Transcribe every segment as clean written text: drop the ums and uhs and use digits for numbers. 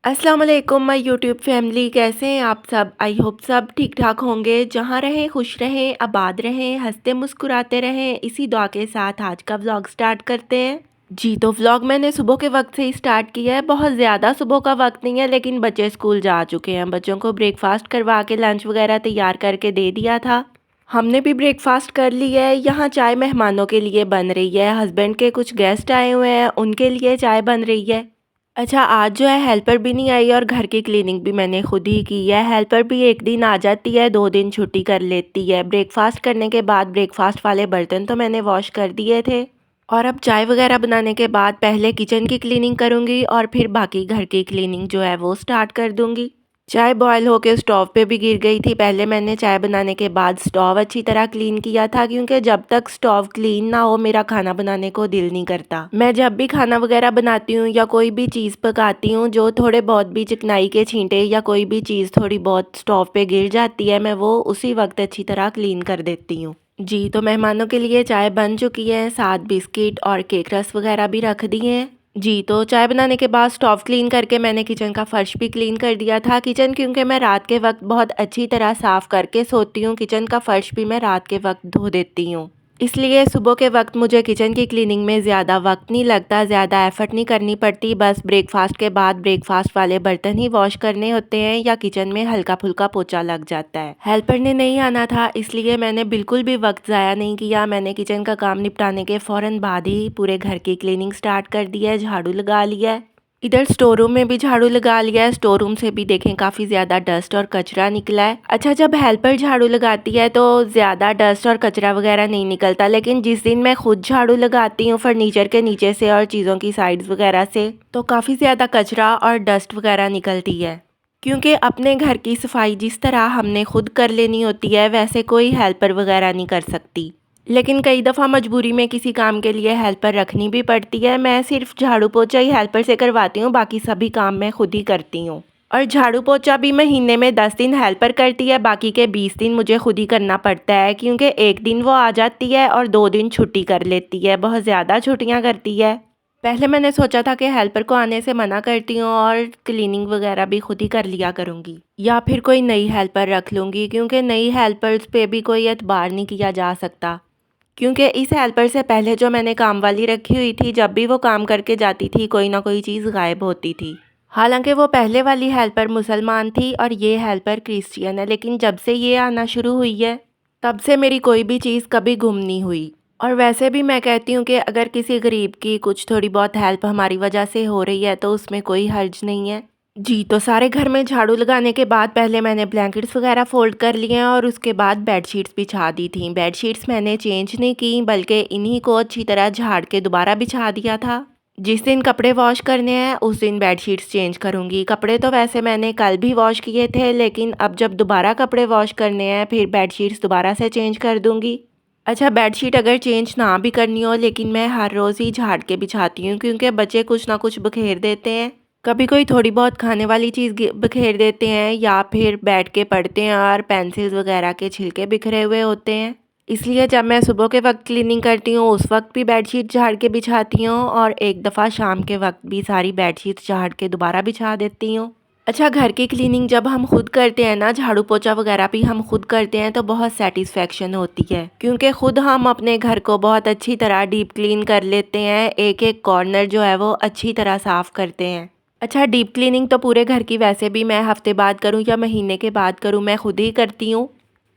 अस्सलाम वालेकुम my YouTube family, कैसे हैं आप सब। आई होप सब ठीक ठाक होंगे। जहाँ रहें खुश रहें, आबाद रहें, हंसते मुस्कुराते रहें, इसी दुआ के साथ आज का व्लॉग स्टार्ट करते हैं। जी तो व्लॉग मैंने सुबह के वक्त से ही स्टार्ट किया है। बहुत ज़्यादा सुबह का वक्त नहीं है, लेकिन बच्चे स्कूल जा चुके हैं। बच्चों को ब्रेकफास्ट करवा के लंच वगैरह तैयार करके दे दिया था। हमने भी ब्रेकफास्ट कर लिया है। यहाँ चाय मेहमानों के लिए बन रही है। हस्बैंड के कुछ गेस्ट आए हुए हैं, उनके लिए चाय बन रही है। अच्छा, आज जो है हेल्पर भी नहीं आई और घर की क्लीनिंग भी मैंने खुद ही की है। हेल्पर भी एक दिन आ जाती है, 2 दिन छुट्टी कर लेती है। ब्रेकफास्ट करने के बाद ब्रेकफास्ट वाले बर्तन तो मैंने वॉश कर दिए थे। और अब चाय वगैरह बनाने के बाद पहले किचन की क्लीनिंग करूँगी और फिर बाकी घर की क्लीनिंग जो है वो स्टार्ट कर दूँगी। चाय बॉयल होके स्टोव पे भी गिर गई थी। पहले मैंने चाय बनाने के बाद स्टोव अच्छी तरह क्लीन किया था, क्योंकि जब तक स्टोव क्लीन ना हो मेरा खाना बनाने को दिल नहीं करता। मैं जब भी खाना वगैरह बनाती हूँ या कोई भी चीज़ पकाती हूँ, जो थोड़े बहुत भी चिकनाई के छींटे या कोई भी चीज़ थोड़ी बहुत स्टोव पे गिर जाती है, मैं वो उसी वक्त अच्छी तरह क्लीन कर देती हूँ। जी तो मेहमानों के लिए चाय बन चुकी है, साथ बिस्किट और केक रस वगैरह भी रख दिए हैं। जी तो चाय बनाने के बाद स्टोव क्लीन करके मैंने किचन का फर्श भी क्लीन कर दिया था। किचन क्योंकि मैं रात के वक्त बहुत अच्छी तरह साफ़ करके सोती हूँ, किचन का फर्श भी मैं रात के वक्त धो देती हूँ। इसलिए सुबह के वक्त मुझे किचन की क्लीनिंग में ज़्यादा वक्त नहीं लगता, ज़्यादा एफर्ट नहीं करनी पड़ती। बस ब्रेकफास्ट के बाद ब्रेकफास्ट वाले बर्तन ही वॉश करने होते हैं या किचन में हल्का फुल्का पोछा लग जाता है। हेल्पर ने नहीं आना था, इसलिए मैंने बिल्कुल भी वक्त ज़ाया नहीं किया। मैंने किचन का काम निपटाने के फ़ौरन बाद ही पूरे घर की क्लीनिंग स्टार्ट कर दी है, झाड़ू लगा लिया है। इधर स्टोर रूम में भी झाड़ू लगा लिया है। स्टोर रूम से भी देखें काफ़ी ज़्यादा डस्ट और कचरा निकला है। अच्छा, जब हेल्पर झाड़ू लगाती है तो ज़्यादा डस्ट और कचरा वगैरह नहीं निकलता, लेकिन जिस दिन मैं खुद झाड़ू लगाती हूँ फर्नीचर के नीचे से और चीज़ों की साइड्स वगैरह से, तो काफ़ी ज़्यादा कचरा और डस्ट वगैरह निकलती है। क्योंकि अपने घर की सफाई जिस तरह हमने खुद कर लेनी होती है, वैसे कोई हेल्पर वगैरह नहीं कर सकती। लेकिन कई दफ़ा मजबूरी में किसी काम के लिए हेल्पर रखनी भी पड़ती है। मैं सिर्फ झाड़ू पोछा ही हेल्पर से करवाती हूँ, बाकी सभी काम मैं खुद ही करती हूँ। और झाड़ू पोछा भी महीने में 10 दिन हेल्पर करती है, बाकी के 20 दिन मुझे खुद ही करना पड़ता है, क्योंकि एक दिन वो आ जाती है और 2 दिन छुट्टी कर लेती है। बहुत ज़्यादा छुट्टियाँ करती है। पहले मैंने सोचा था कि हेल्पर को आने से मना करती हूँ और क्लीनिंग वगैरह भी खुद ही कर लिया करूँगी, या फिर कोई नई हेल्पर रख लूँगी, क्योंकि नई हेल्पर्स पे भी कोई एतबार नहीं किया जा सकता। क्योंकि इस हेल्पर से पहले जो मैंने काम वाली रखी हुई थी, जब भी वो काम करके जाती थी कोई ना कोई चीज़ गायब होती थी। हालांकि वो पहले वाली हेल्पर मुसलमान थी और ये हेल्पर क्रिश्चियन है, लेकिन जब से ये आना शुरू हुई है तब से मेरी कोई भी चीज़ कभी गुम नहीं हुई। और वैसे भी मैं कहती हूँ कि अगर किसी गरीब की कुछ थोड़ी बहुत हेल्प हमारी वजह से हो रही है तो उसमें कोई हर्ज नहीं है। जी तो सारे घर में झाड़ू लगाने के बाद पहले मैंने ब्लैंकेट्स वगैरह फोल्ड कर लिए हैं और उसके बाद बेडशीट्स बिछा दी थी। बेडशीट्स मैंने चेंज नहीं की, बल्कि इन्हीं को अच्छी तरह झाड़ के दोबारा बिछा दिया था। जिस दिन कपड़े वॉश करने हैं उस दिन बेडशीट्स चेंज करूँगी। कपड़े तो वैसे मैंने कल भी वॉश किए थे, लेकिन अब जब दोबारा कपड़े वॉश करने हैं फिर बेडशीट्स दोबारा से चेंज कर दूँगी। अच्छा, बेडशीट अगर चेंज ना भी करनी हो, लेकिन मैं हर रोज़ ही झाड़ के बिछाती हूँ, क्योंकि बच्चे कुछ ना कुछ बखेर देते हैं। कभी कोई थोड़ी बहुत खाने वाली चीज़ बखेर देते हैं, या फिर बैठ के पढ़ते हैं और पेंसिल्स वगैरह के छिलके बिखरे हुए होते हैं। इसलिए जब मैं सुबह के वक्त क्लीनिंग करती हूँ उस वक्त भी बेडशीट झाड़ के बिछाती हूँ, और एक दफ़ा शाम के वक्त भी सारी बेडशीट्स झाड़ के दोबारा बिछा देती हूँ। अच्छा, घर की क्लीनिंग जब हम खुद करते हैं ना, झाड़ू पोछा वगैरह भी हम खुद करते हैं, तो बहुत सेटिस्फेक्शन होती है, क्योंकि खुद हम अपने घर को बहुत अच्छी तरह डीप क्लीन कर लेते हैं। एक एक कॉर्नर जो है वो अच्छी तरह साफ़ करते हैं। अच्छा, डीप क्लीनिंग तो पूरे घर की वैसे भी मैं हफ्ते बाद करूं या महीने के बाद करूं, मैं खुद ही करती हूँ।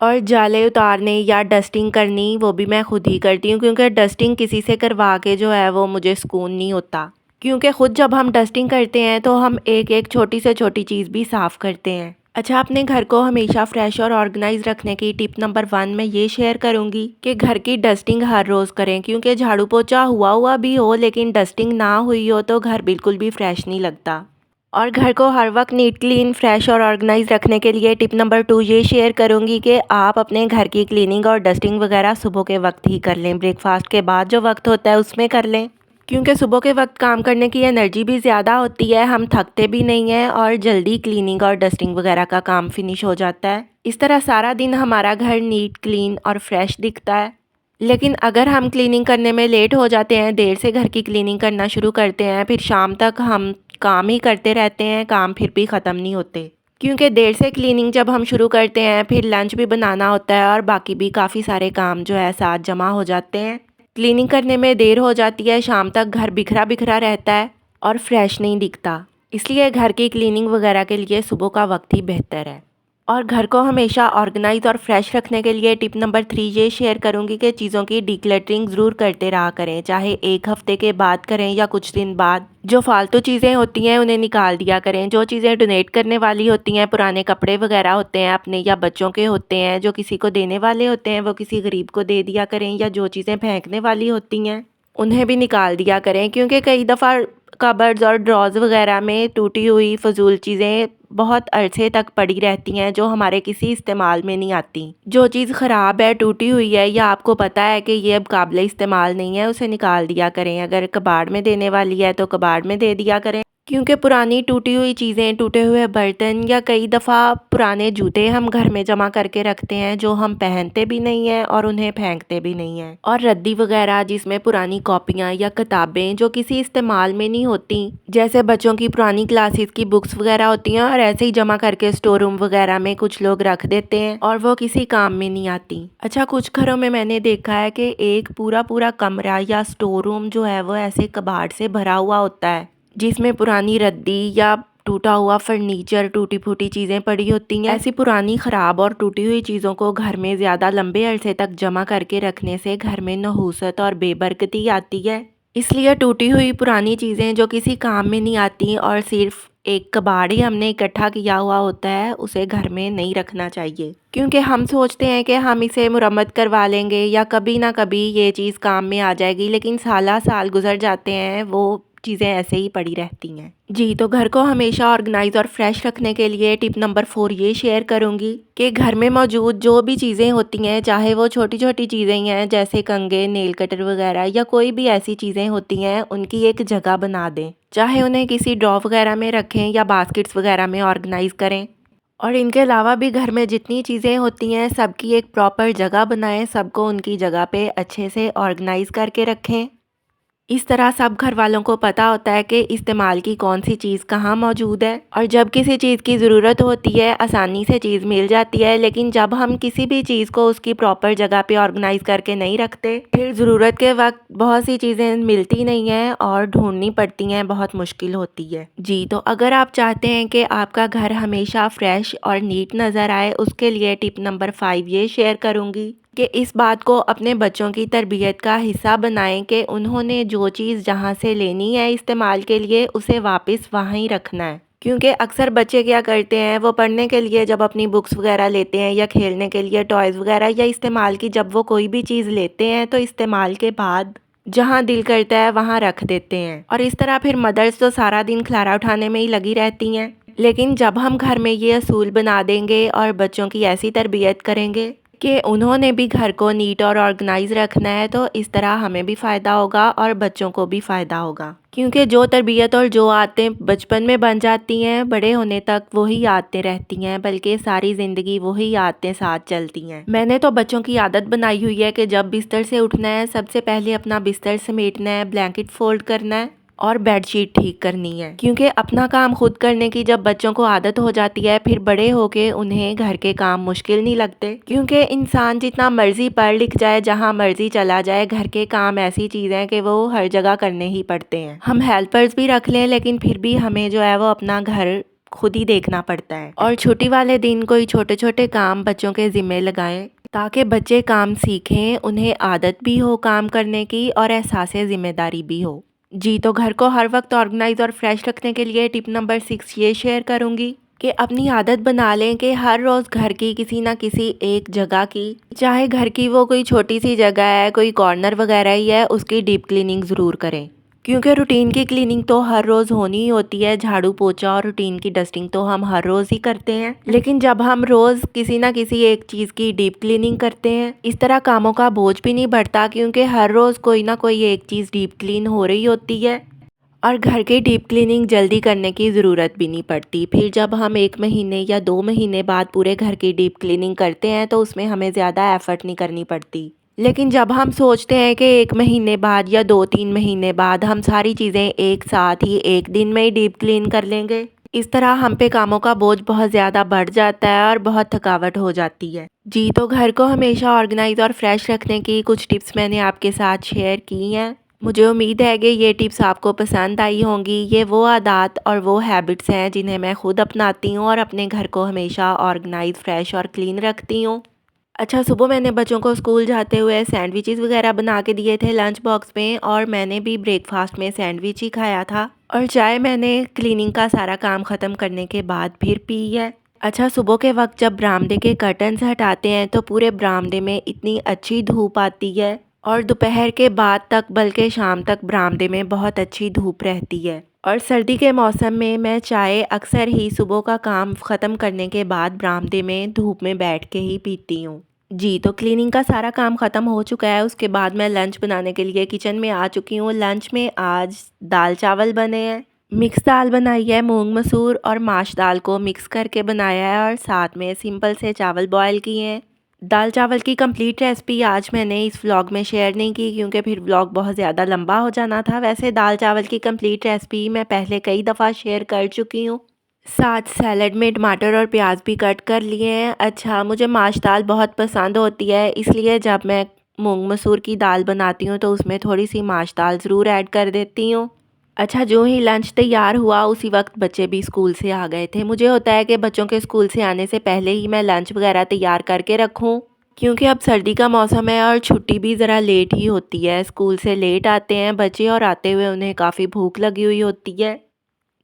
और जाले उतारने या डस्टिंग करनी वो भी मैं खुद ही करती हूँ, क्योंकि डस्टिंग किसी से करवा के जो है वो मुझे सुकून नहीं होता। क्योंकि खुद जब हम डस्टिंग करते हैं तो हम एक एक छोटी से छोटी चीज़ भी साफ़ करते हैं। अच्छा, अपने घर को हमेशा फ्रेश और ऑर्गेनाइज रखने की टिप नंबर 1 मैं ये शेयर करूँगी कि घर की डस्टिंग हर रोज़ करें, क्योंकि झाड़ू पोछा हुआ हुआ भी हो लेकिन डस्टिंग ना हुई हो तो घर बिल्कुल भी फ्रेश नहीं लगता। और घर को हर वक्त नीट क्लीन फ्रेश और ऑर्गेनाइज रखने के लिए टिप नंबर 2 ये शेयर करूँगी कि आप अपने घर की क्लीनिंग और डस्टिंग वगैरह सुबह के वक्त ही कर लें। ब्रेकफास्ट के बाद जो वक्त होता है उसमें कर लें, क्योंकि सुबह के वक्त काम करने की एनर्जी भी ज़्यादा होती है, हम थकते भी नहीं हैं और जल्दी क्लीनिंग और डस्टिंग वगैरह का काम फिनिश हो जाता है। इस तरह सारा दिन हमारा घर नीट क्लीन और फ्रेश दिखता है। लेकिन अगर हम क्लीनिंग करने में लेट हो जाते हैं, देर से घर की क्लीनिंग करना शुरू करते हैं, फिर शाम तक हम काम ही करते रहते हैं, काम फिर भी ख़त्म नहीं होते। क्योंकि देर से क्लीनिंग जब हम शुरू करते हैं फिर लंच भी बनाना होता है और बाकी भी काफ़ी सारे काम जो है साथ जमा हो जाते हैं। क्लीनिंग करने में देर हो जाती है, शाम तक घर बिखरा बिखरा रहता है और फ्रेश नहीं दिखता। इसलिए घर की क्लीनिंग वगैरह के लिए सुबह का वक्त ही बेहतर है। और घर को हमेशा ऑर्गेनाइज और फ्रेश रखने के लिए टिप नंबर 3 ये शेयर करूँगी कि चीज़ों की डिक्लटरिंग ज़रूर करते रहा करें, चाहे एक हफ्ते के बाद करें या कुछ दिन बाद। जो फालतू चीज़ें होती हैं उन्हें निकाल दिया करें। जो चीज़ें डोनेट करने वाली होती हैं, पुराने कपड़े वगैरह होते हैं अपने या बच्चों के होते हैं, जो किसी को देने वाले होते हैं वो किसी गरीब को दे दिया करें। या जो चीज़ें फेंकने वाली होती हैं उन्हें भी निकाल दिया करें, क्योंकि कई दफ़ा कबर्ड्स और ड्रॉज वगैरह में टूटी हुई फजूल चीज़ें बहुत अरसे तक पड़ी रहती हैं जो हमारे किसी इस्तेमाल में नहीं आती। जो चीज़ ख़राब है, टूटी हुई है या आपको पता है कि ये अब काबिल इस्तेमाल नहीं है, उसे निकाल दिया करें। अगर कबाड़ में देने वाली है तो कबाड़ में दे दिया करें, क्योंकि पुरानी टूटी हुई चीज़ें, टूटे हुए बर्तन या कई दफ़ा पुराने जूते हम घर में जमा करके रखते हैं जो हम पहनते भी नहीं हैं और उन्हें फेंकते भी नहीं हैं। और रद्दी वगैरह जिसमें पुरानी कॉपियाँ या किताबें जो किसी इस्तेमाल में नहीं होती, जैसे बच्चों की पुरानी क्लासेस की बुक्स वगैरह होती हैं, और ऐसे ही जमा करके स्टोर रूम वगैरह में कुछ लोग रख देते हैं और वो किसी काम में नहीं आती। अच्छा, कुछ घरों में मैंने देखा है कि एक पूरा पूरा कमरा या स्टोर रूम जो है वो ऐसे कबाड़ से भरा हुआ होता है, जिसमें पुरानी रद्दी या टूटा हुआ फर्नीचर, टूटी फूटी चीज़ें पड़ी होती हैं। ऐसी पुरानी ख़राब और टूटी हुई चीज़ों को घर में ज़्यादा लंबे अरसे तक जमा करके रखने से घर में नहूसत और बेबरकती आती है। इसलिए टूटी हुई पुरानी चीज़ें जो किसी काम में नहीं आती और सिर्फ एक कबाड़ ही हमने इकट्ठा किया हुआ होता है, उसे घर में नहीं रखना चाहिए। क्योंकि हम सोचते हैं कि हम इसे मुरम्मत करवा लेंगे या कभी ना कभी ये चीज़ काम में आ जाएगी, लेकिन साला साल गुजर जाते हैं, वो चीज़ें ऐसे ही पड़ी रहती हैं। जी, तो घर को हमेशा ऑर्गेनाइज और फ्रेश रखने के लिए टिप नंबर 4 ये शेयर करूँगी कि घर में मौजूद जो भी चीज़ें होती हैं, चाहे वो छोटी छोटी चीज़ें ही हैं जैसे कंघे, नेल कटर वगैरह, या कोई भी ऐसी चीज़ें होती हैं, उनकी एक जगह बना दें। चाहे उन्हें किसी ड्रॉ वगैरह में रखें या बास्केट्स वगैरह में ऑर्गेनाइज करें। और इनके अलावा भी घर में जितनी चीज़ें होती हैं सबकी एक प्रॉपर जगह बनाएं, सबको उनकी जगह पे अच्छे से ऑर्गेनाइज करके रखें। इस तरह सब घर वालों को पता होता है कि इस्तेमाल की कौन सी चीज़ कहाँ मौजूद है, और जब किसी चीज़ की ज़रूरत होती है आसानी से चीज़ मिल जाती है। लेकिन जब हम किसी भी चीज़ को उसकी प्रॉपर जगह पे ऑर्गेनाइज करके नहीं रखते, फिर ज़रूरत के वक्त बहुत सी चीज़ें मिलती नहीं हैं और ढूंढनी पड़ती हैं, बहुत मुश्किल होती है। जी, तो अगर आप चाहते हैं कि आपका घर हमेशा फ्रेश और नीट नज़र आए, उसके लिए टिप नंबर 5 ये शेयर करूँगी कि इस बात को अपने बच्चों की तरबियत का हिस्सा बनाएं कि उन्होंने जो चीज़ जहाँ से लेनी है इस्तेमाल के लिए, उसे वापस वहाँ ही रखना है। क्योंकि अक्सर बच्चे क्या करते हैं, वो पढ़ने के लिए जब अपनी बुक्स वगैरह लेते हैं या खेलने के लिए टॉयज़ वगैरह या इस्तेमाल की जब वो कोई भी चीज़ लेते हैं तो इस्तेमाल के बाद जहाँ दिल करता है वहाँ रख देते हैं, और इस तरह फिर मदर्स तो सारा दिन खलारा उठाने में ही लगी रहती हैं। लेकिन जब हम घर में ये असूल बना देंगे और बच्चों की ऐसी तरबियत करेंगे कि उन्होंने भी घर को नीट और ऑर्गेनाइज रखना है, तो इस तरह हमें भी फ़ायदा होगा और बच्चों को भी फ़ायदा होगा। क्योंकि जो तरबियत और जो आदतें बचपन में बन जाती हैं, बड़े होने तक वही आदतें रहती हैं, बल्कि सारी ज़िंदगी वही आदतें साथ चलती हैं। मैंने तो बच्चों की आदत बनाई हुई है कि जब बिस्तर से उठना है सबसे पहले अपना बिस्तर समेटना है, ब्लैंकेट फोल्ड करना है और बेडशीट ठीक करनी है। क्योंकि अपना काम खुद करने की जब बच्चों को आदत हो जाती है, फिर बड़े होके उन्हें घर के काम मुश्किल नहीं लगते। क्योंकि इंसान जितना मर्जी पढ़ लिख जाए, जहाँ मर्जी चला जाए, घर के काम ऐसी चीज़ है कि वो हर जगह करने ही पड़ते हैं। हम हेल्पर्स भी रख लें, लेकिन फिर भी हमें जो है वो अपना घर खुद ही देखना पड़ता है। और छुट्टी वाले दिन कोई छोटे छोटे काम बच्चों के ज़िम्मे लगाएं, ताकि बच्चे काम सीखें, उन्हें आदत भी हो काम करने की और एहसास ज़िम्मेदारी भी हो। जी, तो घर को हर वक्त ऑर्गेनाइज और फ्रेश रखने के लिए टिप नंबर 6 ये शेयर करूँगी कि अपनी आदत बना लें कि हर रोज़ घर की किसी ना किसी एक जगह की, चाहे घर की वो कोई छोटी सी जगह है, कोई कॉर्नर वगैरह ही है, उसकी डीप क्लीनिंग ज़रूर करें। क्योंकि रूटीन की क्लीनिंग तो हर रोज़ होनी ही होती है, झाड़ू पोछा और रूटीन की डस्टिंग तो हम हर रोज़ ही करते हैं। लेकिन जब हम रोज़ किसी ना किसी एक चीज़ की डीप क्लीनिंग करते हैं, इस तरह कामों का बोझ भी नहीं बढ़ता, क्योंकि हर रोज़ कोई ना कोई एक चीज़ डीप क्लीन हो रही होती है और घर की डीप क्लीनिंग जल्दी करने की ज़रूरत भी नहीं पड़ती। फिर जब हम 1 महीने या 2 महीने बाद पूरे घर की डीप क्लीनिंग करते हैं तो उसमें हमें ज़्यादा एफ़र्ट नहीं करनी पड़ती। लेकिन जब हम सोचते हैं कि 1 महीने बाद या 2-3 महीने बाद हम सारी चीज़ें एक साथ ही 1 दिन में ही डीप क्लीन कर लेंगे, इस तरह हम पे कामों का बोझ बहुत ज़्यादा बढ़ जाता है और बहुत थकावट हो जाती है। जी, तो घर को हमेशा ऑर्गेनाइज़ और फ्रेश रखने की कुछ टिप्स मैंने आपके साथ शेयर की हैं। मुझे उम्मीद है कि ये टिप्स आपको पसंद आई होंगी। ये वो आदत और वो हैबिट्स हैं जिन्हें मैं खुद अपनाती हूँ और अपने घर को हमेशा ऑर्गेनाइज़, फ्रेश और क्लीन रखती हूँ। अच्छा, सुबह मैंने बच्चों को स्कूल जाते हुए सैंडविचेस वगैरह बना के दिए थे लंच बॉक्स में, और मैंने भी ब्रेकफास्ट में सैंडविच ही खाया था। और चाय मैंने क्लीनिंग का सारा काम ख़त्म करने के बाद फिर पी है। अच्छा, सुबह के वक्त जब बरामदे के कर्टन्स हटाते हैं तो पूरे बरामदे में इतनी अच्छी धूप आती है, और दोपहर के बाद तक बल्कि शाम तक बरामदे में बहुत अच्छी धूप रहती है। और सर्दी के मौसम में मैं चाय अक्सर ही सुबह का काम ख़त्म करने के बाद बरामदे में धूप में बैठ के ही पीती हूँ। जी, तो क्लीनिंग का सारा काम ख़त्म हो चुका है। उसके बाद मैं लंच बनाने के लिए किचन में आ चुकी हूँ। लंच में आज दाल चावल बने हैं। मिक्स दाल बनाई है, मूंग मसूर और माश दाल को मिक्स करके बनाया है, और साथ में सिंपल से चावल बॉयल किए हैं। दाल चावल की कंप्लीट रेसिपी आज मैंने इस व्लॉग में शेयर नहीं की, क्योंकि फिर व्लॉग बहुत ज़्यादा लंबा हो जाना था। वैसे दाल चावल की कंप्लीट रेसिपी मैं पहले कई दफ़ा शेयर कर चुकी हूँ। साथ सैलेड में टमाटर और प्याज भी कट कर लिए हैं। अच्छा, मुझे माश दाल बहुत पसंद होती है, इसलिए जब मैं मूंग मसूर की दाल बनाती हूँ तो उसमें थोड़ी सी माश दाल ज़रूर ऐड कर देती हूँ। अच्छा, जो ही लंच तैयार हुआ उसी वक्त बच्चे भी स्कूल से आ गए थे। मुझे होता है कि बच्चों के स्कूल से आने से पहले ही मैं लंच वगैरह तैयार करके रखूँ, क्योंकि अब सर्दी का मौसम है और छुट्टी भी ज़रा लेट ही होती है। स्कूल से लेट आते हैं बच्चे, और आते हुए उन्हें काफ़ी भूख लगी हुई होती है।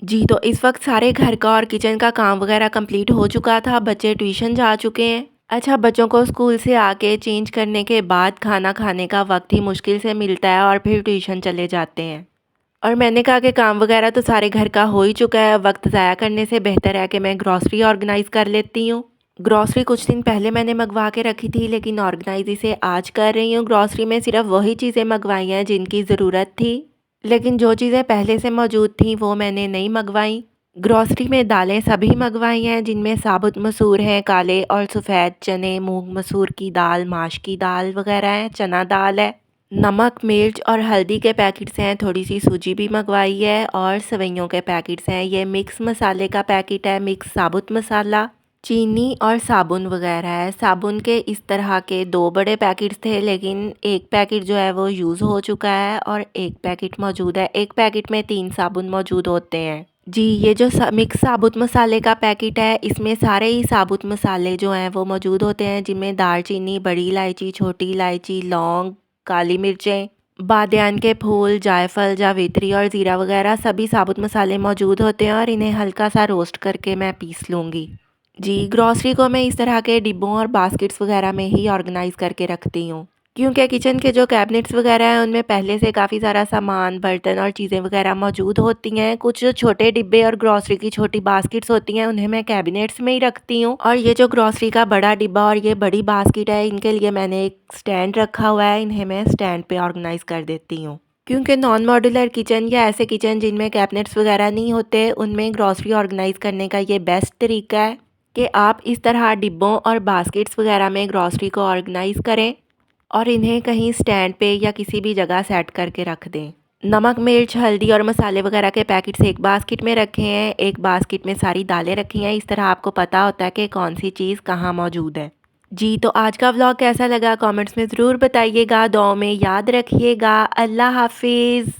जी, तो इस वक्त सारे घर का और किचन का काम वगैरह कंप्लीट हो चुका था। बच्चे ट्यूशन जा चुके हैं। अच्छा, बच्चों को स्कूल से आके चेंज करने के बाद खाना खाने का वक्त ही मुश्किल से मिलता है, और फिर ट्यूशन चले जाते हैं। और मैंने कहा कि काम वगैरह तो सारे घर का हो ही चुका है, वक्त ज़ाया करने से बेहतर है कि मैं ग्रॉसरी ऑर्गेनाइज़ कर लेती हूँ। ग्रॉसरी कुछ दिन पहले मैंने मंगवा के रखी थी, लेकिन ऑर्गेनाइज इसे आज कर रही हूँ। ग्रॉसरी में सिर्फ वही चीज़ें मंगवाई हैं जिनकी ज़रूरत थी, लेकिन जो चीज़ें पहले से मौजूद थी वो मैंने नहीं मंगवाई। ग्रॉसरी में दालें सभी मंगवाई हैं, जिनमें साबुत मसूर हैं, काले और सफ़ेद चने, मूंग मसूर की दाल, माश की दाल वगैरह हैं, चना दाल है। नमक, मिर्च और हल्दी के पैकेट्स हैं, थोड़ी सी सूजी भी मंगवाई है, और सेवइयों के पैकेट्स हैं। ये मिक्स मसाले का पैकेट है, मिक्स साबुत मसाला, चीनी और साबुन वगैरह है। साबुन के इस तरह के 2 बड़े पैकेट्स थे, लेकिन एक पैकेट जो है वो यूज़ हो चुका है और एक पैकेट मौजूद है। एक पैकेट में 3 साबुन मौजूद होते हैं। जी, ये जो मिक्स साबुत मसाले का पैकेट है, इसमें सारे ही साबुत मसाले जो हैं वो मौजूद होते हैं, जिनमें दालचीनी, बड़ी इलायची, छोटी इलायची, लौंग, काली मिर्चें, बादियान के फूल, जायफल, जावित्री और ज़ीरा वगैरह सभी साबुत मसाले मौजूद होते हैं, और इन्हें हल्का सा रोस्ट करके मैं पीस लूँगी। जी, ग्रॉसरी को मैं इस तरह के डिब्बों और बास्केट्स वगैरह में ही ऑर्गेनाइज़ करके रखती हूँ, क्योंकि किचन के जो कैबिनेट्स वगैरह हैं उनमें पहले से काफ़ी सारा सामान, बर्तन और चीज़ें वगैरह मौजूद होती हैं। कुछ जो छोटे डिब्बे और ग्रॉसरी की छोटी बास्केट्स होती हैं उन्हें मैं कैबिनेट्स में ही रखती हूँ, और ये जो ग्रॉसरी का बड़ा डिब्बा और ये बड़ी बास्केट है, इनके लिए मैंने एक स्टैंड रखा हुआ है। इन्हें मैं स्टैंड पे ऑर्गेनाइज़ कर देती हूँ, क्योंकि नॉन मॉड्यूलर किचन या ऐसे किचन जिनमें कैबिनेट्स वगैरह नहीं होते, उनमें ग्रॉसरी ऑर्गेनाइज़ करने का ये बेस्ट तरीका है कि आप इस तरह डिब्बों और बास्केट्स वगैरह में ग्रॉसरी को ऑर्गेनाइज़ करें, और इन्हें कहीं स्टैंड पे या किसी भी जगह सेट करके रख दें। नमक, मिर्च, हल्दी और मसाले वगैरह के पैकेट्स एक बास्केट में रखे हैं, एक बास्केट में सारी दालें रखी हैं। इस तरह आपको पता होता है कि कौन सी चीज़ कहाँ मौजूद है। जी, तो आज का व्लॉग कैसा लगा कमेंट्स में ज़रूर बताइएगा। दुआओं में याद रखिएगा। अल्लाह हाफिज़।